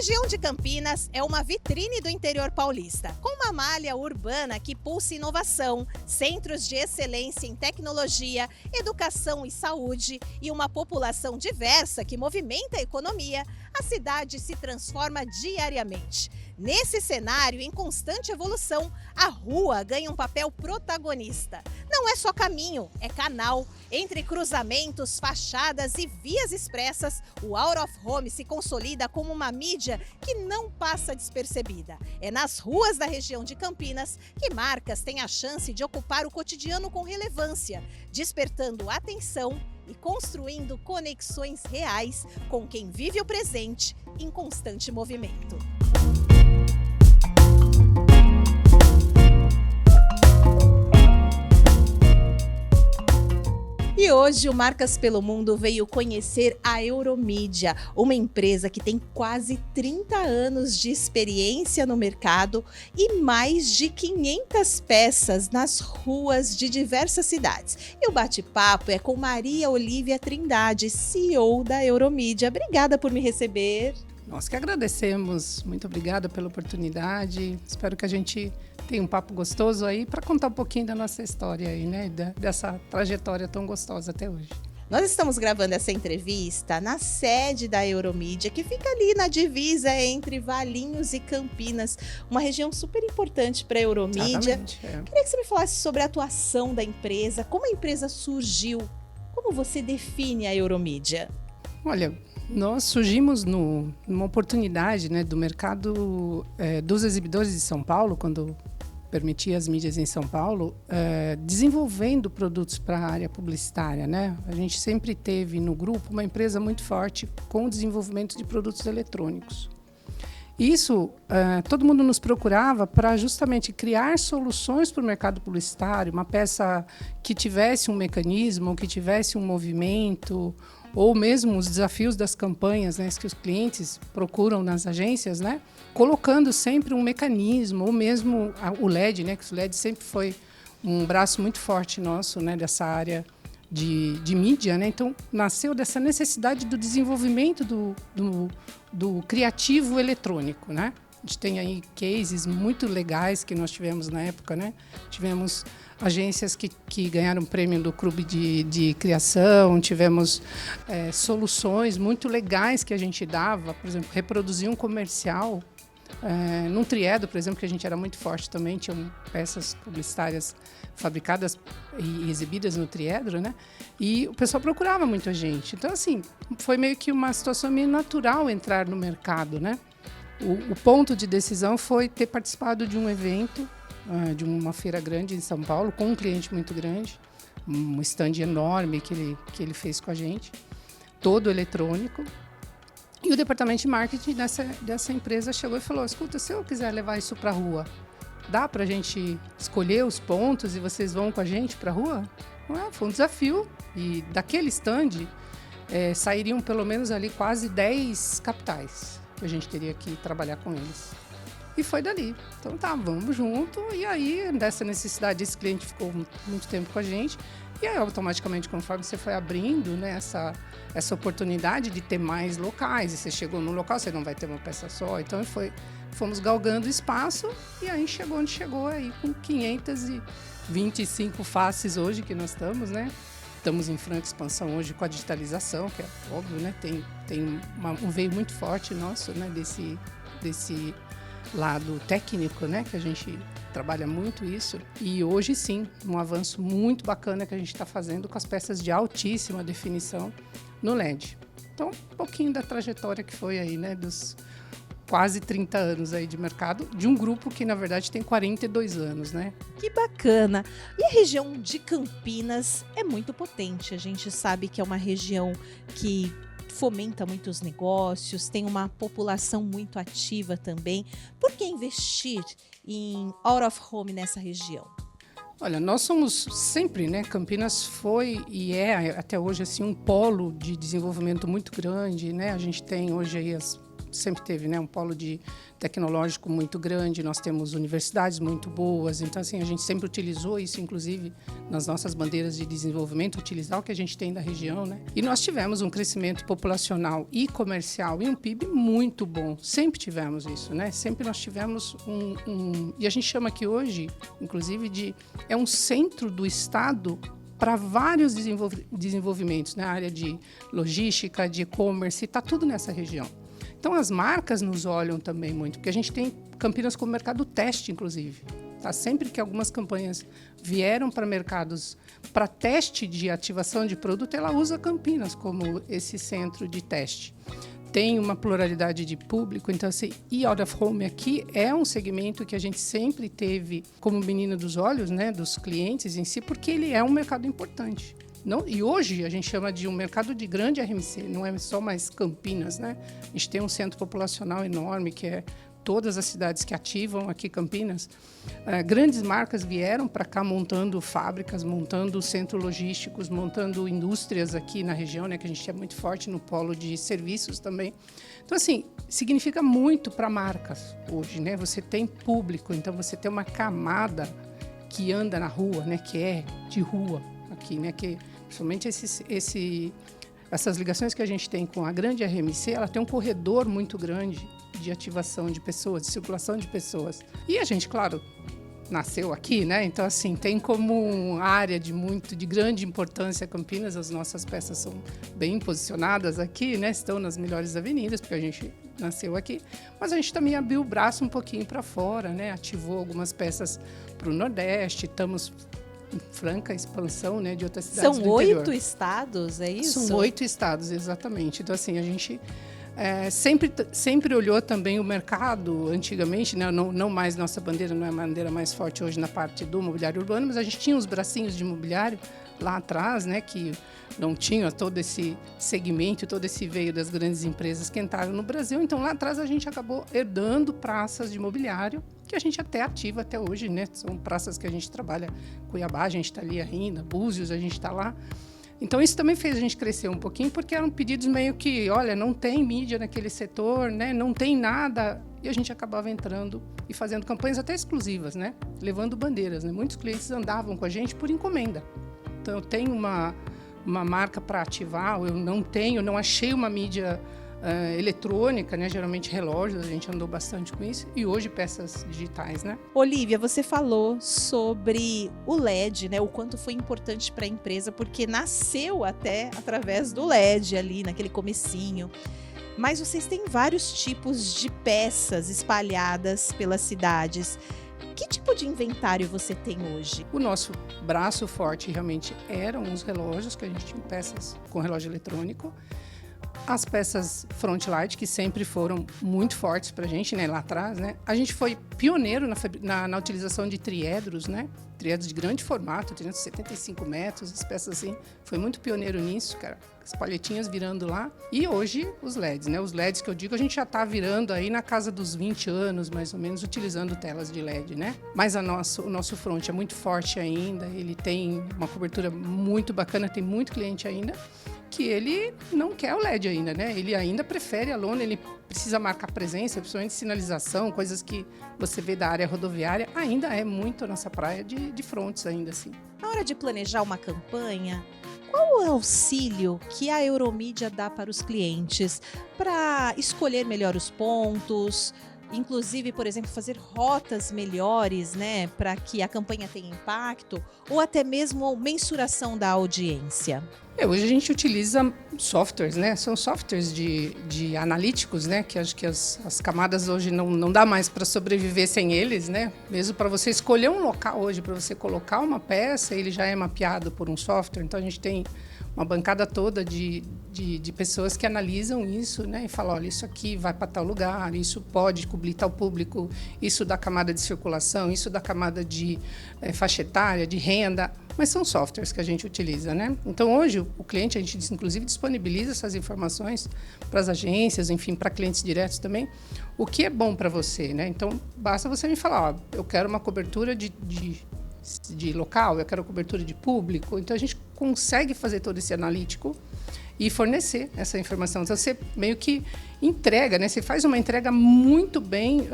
região de Campinas é uma vitrine do interior paulista, com uma malha urbana que pulsa inovação, centros de excelência em tecnologia, educação e saúde e uma população diversa que movimenta a economia. A cidade se transforma diariamente. Nesse cenário em constante evolução, a rua ganha um papel protagonista. Não é só caminho, é canal. Entre cruzamentos, fachadas e vias expressas, o Out of Home se consolida como uma mídia que não passa despercebida. É nas ruas da região de Campinas que marcas têm a chance de ocupar o cotidiano com relevância, despertando atenção e construindo conexões reais com quem vive o presente em constante movimento. E hoje o Marcas pelo Mundo veio conhecer a Euromídia, uma empresa que tem quase 30 anos de experiência no mercado e mais de 500 peças nas ruas de diversas cidades. E o bate-papo é com Maria Olívia Trindade, CEO da Euromídia. Obrigada por me receber. Nós que agradecemos. Muito obrigada pela oportunidade. Espero que a gente tenha um papo gostoso aí para contar um pouquinho da nossa história aí, né? Dessa trajetória tão gostosa até hoje. Nós estamos gravando essa entrevista na sede da Euromídia, que fica ali na divisa entre Valinhos e Campinas, uma região super importante para a Euromídia. Queria que você me falasse sobre a atuação da empresa, como a empresa surgiu, como você define a Euromídia? Olha, nós surgimos numa oportunidade, né, do mercado dos exibidores de São Paulo, quando permitia as mídias em São Paulo, desenvolvendo produtos para a área publicitária, né? A gente sempre teve no grupo uma empresa muito forte com o desenvolvimento de produtos eletrônicos. Isso, todo mundo nos procurava para justamente criar soluções para o mercado publicitário, uma peça que tivesse um mecanismo, que tivesse um movimento, ou mesmo os desafios das campanhas, né, que os clientes procuram nas agências, né, colocando sempre um mecanismo, ou mesmo o LED, né, que o LED sempre foi um braço muito forte nosso, né, dessa área de mídia, né? Então, nasceu dessa necessidade do desenvolvimento do criativo eletrônico, né? A gente tem aí cases muito legais que nós tivemos na época, né? Tivemos agências que ganharam prêmio do Clube de Criação, tivemos soluções muito legais que a gente dava, por exemplo, reproduzir um comercial num triedro, por exemplo, que a gente era muito forte também, tinham peças publicitárias fabricadas e exibidas no triedro, né? E o pessoal procurava muito a gente. Então, assim, foi meio que uma situação meio natural entrar no mercado, né? O ponto de decisão foi ter participado de um evento, de uma feira grande em São Paulo, com um cliente muito grande, um stand enorme que ele fez com a gente, todo eletrônico. E o departamento de marketing dessa empresa chegou e falou: escuta, se eu quiser levar isso para a rua, dá para a gente escolher os pontos e vocês vão com a gente para a rua? Foi um desafio. E daquele stand sairiam pelo menos ali quase 10 capitais que a gente teria que trabalhar com eles. E foi dali. Então tá, vamos junto. E aí, dessa necessidade, esse cliente ficou muito tempo com a gente. E aí, automaticamente, conforme você foi abrindo, né, essa oportunidade de ter mais locais, e você chegou num local, você não vai ter uma peça só. Então, fomos galgando espaço e aí chegou onde chegou, aí com 525 faces hoje que nós estamos, né? Estamos em franca expansão hoje com a digitalização, que é óbvio, né? Tem um veio muito forte nosso, né? Desse lado técnico, né? Que a gente trabalha muito isso. E hoje, sim, um avanço muito bacana que a gente está fazendo com as peças de altíssima definição no LED. Então, um pouquinho da trajetória que foi aí, né? Dos quase 30 anos aí de mercado, de um grupo que, na verdade, tem 42 anos, né? Que bacana! E a região de Campinas é muito potente. A gente sabe que é uma região que fomenta muitos negócios, tem uma população muito ativa também. Por que investir em Out of Home nessa região? Olha, nós somos sempre, né? Campinas foi e é até hoje assim um polo de desenvolvimento muito grande, né? A gente tem hoje aí as sempre teve, né, um polo tecnológico muito grande, nós temos universidades muito boas, então assim, a gente sempre utilizou isso, inclusive nas nossas bandeiras de desenvolvimento, utilizar o que a gente tem da região, né? E nós tivemos um crescimento populacional e comercial e um PIB muito bom, sempre tivemos isso, né? Sempre nós tivemos e a gente chama aqui hoje, inclusive, é um centro do Estado para vários desenvolvimentos, na área de logística, de e-commerce, está tudo nessa região. Então, as marcas nos olham também muito, porque a gente tem Campinas como mercado teste, inclusive. Tá? Sempre que algumas campanhas vieram para mercados para teste de ativação de produto, ela usa Campinas como esse centro de teste. Tem uma pluralidade de público, então assim, e out of home aqui é um segmento que a gente sempre teve como menina dos olhos, né, dos clientes em si, porque ele é um mercado importante. Não, e hoje a gente chama de um mercado de grande RMC, não é só mais Campinas, né? A gente tem um centro populacional enorme que é todas as cidades que ativam aqui Campinas. Grandes marcas vieram para cá montando fábricas, montando centros logísticos, montando indústrias aqui na região, né, que a gente é muito forte no polo de serviços também. Então, assim, significa muito para marcas hoje, né? Você tem público, então você tem uma camada que anda na rua, né, que é de rua aqui, né, que principalmente essas ligações que a gente tem com a grande RMC, ela tem um corredor muito grande de ativação de pessoas, de circulação de pessoas. E a gente, claro, nasceu aqui, né? Então, assim, tem como área de grande importância Campinas, as nossas peças são bem posicionadas aqui, né? Estão nas melhores avenidas, porque a gente nasceu aqui. Mas a gente também abriu o braço um pouquinho para fora, né? Ativou algumas peças para o Nordeste, estamos em franca expansão, né, de outras cidades do interior. São 8 estados, é isso? São 8 estados, exatamente. Então, assim, a gente sempre olhou também o mercado, antigamente, né, não mais nossa bandeira, não é a bandeira mais forte hoje na parte do mobiliário urbano, mas a gente tinha os bracinhos de imobiliário lá atrás, né, que não tinha todo esse segmento, todo esse veio das grandes empresas que entraram no Brasil. Então, lá atrás, a gente acabou herdando praças de imobiliário, que a gente até ativa até hoje, né? São praças que a gente trabalha, Cuiabá, a gente está ali ainda, Búzios, a gente está lá. Então, isso também fez a gente crescer um pouquinho, porque eram pedidos meio que, olha, não tem mídia naquele setor, né? Não tem nada. E a gente acabava entrando e fazendo campanhas até exclusivas, né? Levando bandeiras, né? Muitos clientes andavam com a gente por encomenda. Então, eu tenho uma marca para ativar, ou eu não achei uma mídia eletrônica, né? Geralmente relógios, a gente andou bastante com isso, e hoje peças digitais, né? Olívia, você falou sobre o LED, né? O quanto foi importante para a empresa, porque nasceu até através do LED ali, naquele comecinho. Mas vocês têm vários tipos de peças espalhadas pelas cidades. Que tipo de inventário você tem hoje? O nosso braço forte realmente eram os relógios, que a gente tinha peças com relógio eletrônico. As peças Frontlight, que sempre foram muito fortes para a gente, né, lá atrás, né? A gente foi pioneiro na utilização de triedros, né? Triedros de grande formato, 375 metros, as peças assim. Foi muito pioneiro nisso, cara. As palhetinhas virando lá. E hoje os LEDs, né? Os LEDs que eu digo, a gente já está virando aí na casa dos 20 anos, mais ou menos, utilizando telas de LED, né? Mas o nosso front é muito forte ainda, ele tem uma cobertura muito bacana, tem muito cliente ainda, que ele não quer o LED ainda, né? Ele ainda prefere a lona, ele precisa marcar presença, principalmente sinalização, coisas que você vê da área rodoviária, ainda é muito a nossa praia de frontes ainda assim. Na hora de planejar uma campanha, qual o auxílio que a Euromídia dá para os clientes para escolher melhor os pontos, inclusive, por exemplo, fazer rotas melhores, né, para que a campanha tenha impacto, ou até mesmo a mensuração da audiência? Hoje a gente utiliza softwares, né? São softwares de analíticos, né? Que acho que as camadas hoje não dá mais para sobreviver sem eles, né? Mesmo para você escolher um local hoje, para você colocar uma peça, ele já é mapeado por um software. Então a gente tem uma bancada toda de pessoas que analisam isso, né? E falam, olha, isso aqui vai para tal lugar, isso pode cobrir tal público, isso da camada de circulação, isso da camada de faixa etária, de renda. Mas são softwares que a gente utiliza, né? Então, hoje, o cliente, a gente, inclusive, disponibiliza essas informações para as agências, enfim, para clientes diretos também, o que é bom para você, né? Então, basta você me falar, ó, eu quero uma cobertura de de local, eu quero cobertura de público. Então, a gente consegue fazer todo esse analítico e fornecer essa informação. Então, você meio que entrega, né? Você faz uma entrega muito bem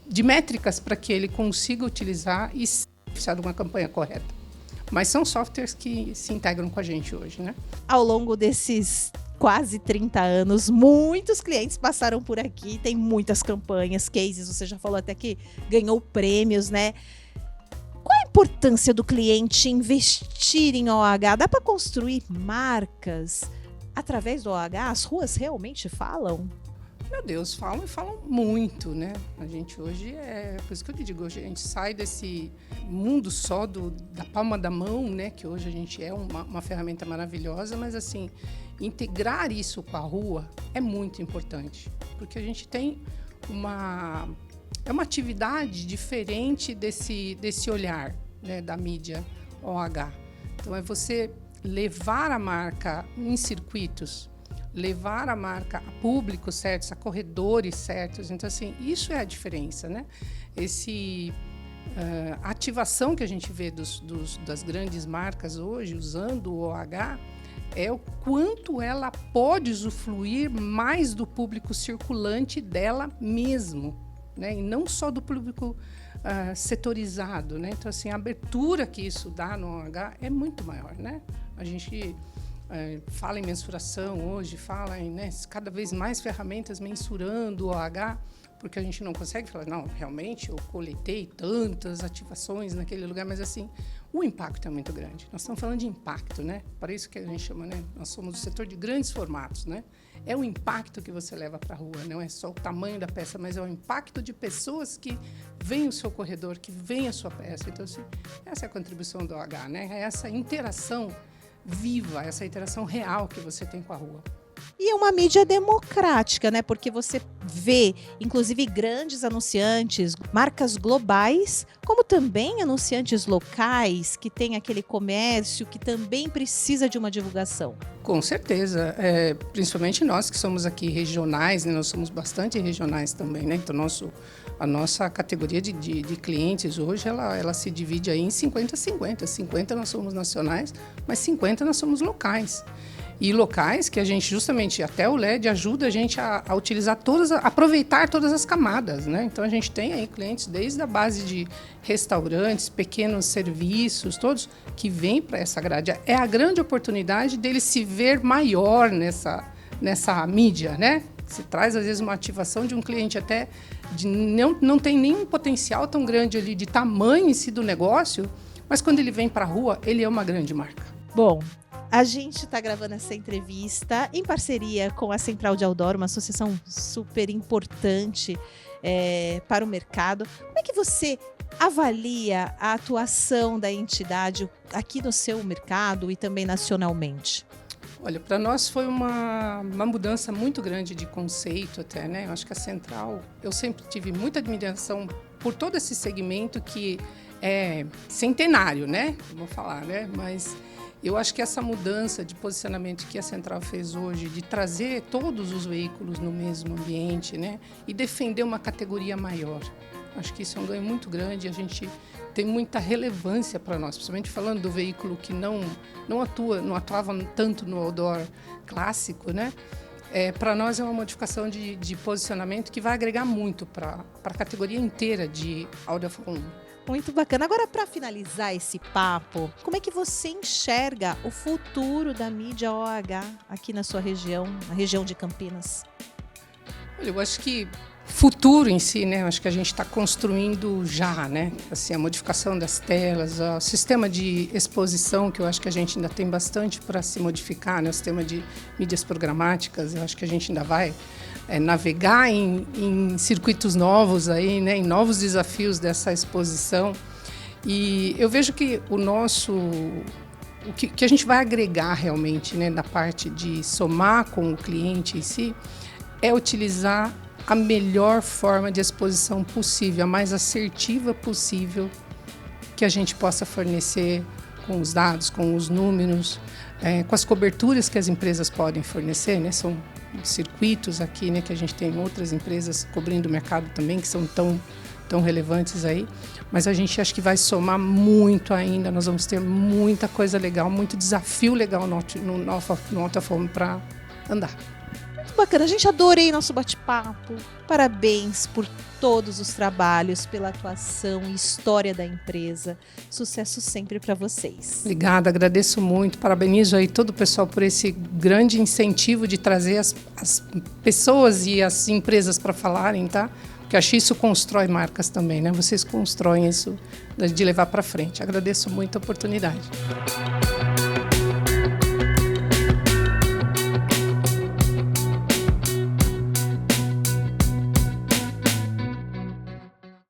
de métricas para que ele consiga utilizar e se beneficiar de uma campanha correta. Mas são softwares que se integram com a gente hoje, né? Ao longo desses quase 30 anos, muitos clientes passaram por aqui, tem muitas campanhas, cases, você já falou até que ganhou prêmios, né? Qual a importância do cliente investir em OH? Dá para construir marcas através do OH? As ruas realmente falam? Meu Deus, falam e falam muito, né? A gente hoje por isso que eu te digo, hoje a gente sai desse mundo só da palma da mão, né? Que hoje a gente é uma ferramenta maravilhosa, mas assim, integrar isso com a rua é muito importante, porque a gente tem uma atividade diferente desse olhar, né, da mídia OH. Então, é você levar a marca em circuitos, levar a marca a públicos certos, a corredores certos. Então, assim, isso é a diferença, né? A ativação que a gente vê das grandes marcas hoje, usando o OH, é o quanto ela pode usufruir mais do público circulante dela mesmo, né? E não só do público setorizado, né? Então, assim, a abertura que isso dá no OH é muito maior, né? A gente fala em mensuração hoje, fala em, né, cada vez mais ferramentas mensurando o OH, porque a gente não consegue falar, não, realmente eu coletei tantas ativações naquele lugar, mas assim, o impacto é muito grande. Nós estamos falando de impacto, né? Para isso que a gente chama, né? Nós somos o setor de grandes formatos, né? É o impacto que você leva para a rua, não é só o tamanho da peça, mas é o impacto de pessoas que veem o seu corredor, que veem a sua peça. Então, assim, essa é a contribuição do OH, né? É essa interação viva, essa interação real que você tem com a rua. E é uma mídia democrática, né? Porque você vê, inclusive, grandes anunciantes, marcas globais, como também anunciantes locais, que tem aquele comércio que também precisa de uma divulgação. Com certeza, principalmente nós que somos aqui regionais, né? Nós somos bastante regionais também, né? Então, a nossa categoria de clientes hoje, ela se divide aí em 50-50. 50 nós somos nacionais, mas 50 nós somos locais. E locais que a gente, justamente, até o LED ajuda a gente a utilizar aproveitar todas as camadas, né? Então, a gente tem aí clientes desde a base de restaurantes, pequenos serviços, todos que vêm para essa grade. É a grande oportunidade dele se ver maior nessa mídia, né? Se traz, às vezes, uma ativação de um cliente até não tem nenhum potencial tão grande ali de tamanho em si do negócio, mas quando ele vem para a rua, ele é uma grande marca. Bom, a gente está gravando essa entrevista em parceria com a Central de Outdoor, uma associação super importante para o mercado. Como é que você avalia a atuação da entidade aqui no seu mercado e também nacionalmente? Olha, para nós foi uma mudança muito grande de conceito até, né? Eu acho que a Central, eu sempre tive muita admiração por todo esse segmento que é centenário, né? Vou falar, né? Mas eu acho que essa mudança de posicionamento que a Central fez hoje, de trazer todos os veículos no mesmo ambiente, né, e defender uma categoria maior, acho que isso é um ganho muito grande. A gente tem muita relevância para nós, principalmente falando do veículo que não atuava tanto no outdoor clássico, né? Para nós é uma modificação de posicionamento que vai agregar muito para a categoria inteira de Out of Home. Muito bacana. Agora, para finalizar esse papo, como é que você enxerga o futuro da mídia OH aqui na sua região, na região de Campinas? Olha, eu acho que futuro em si, né? Eu acho que a gente está construindo já, né? Assim, a modificação das telas, o sistema de exposição, que eu acho que a gente ainda tem bastante para se modificar, né? O sistema de mídias programáticas, eu acho que a gente ainda vai navegar em circuitos novos aí, né? Em novos desafios dessa exposição. E eu vejo que o que a gente vai agregar realmente, né? Da parte de somar com o cliente em si, é utilizar a melhor forma de exposição possível, a mais assertiva possível que a gente possa fornecer com os dados, com os números, com as coberturas que as empresas podem fornecer, né? São circuitos aqui, né, que a gente tem outras empresas cobrindo o mercado também, que são tão relevantes aí, mas a gente acha que vai somar muito ainda, nós vamos ter muita coisa legal, muito desafio legal no Alta Fome para andar. Muito bacana, a gente adorei nosso bate-papo. Parabéns por todos os trabalhos, pela atuação e história da empresa. Sucesso sempre para vocês. Obrigada, agradeço muito, parabenizo aí todo o pessoal por esse grande incentivo de trazer as pessoas e as empresas para falarem, tá? Porque acho que isso constrói marcas também, né? Vocês constroem isso de levar para frente. Agradeço muito a oportunidade.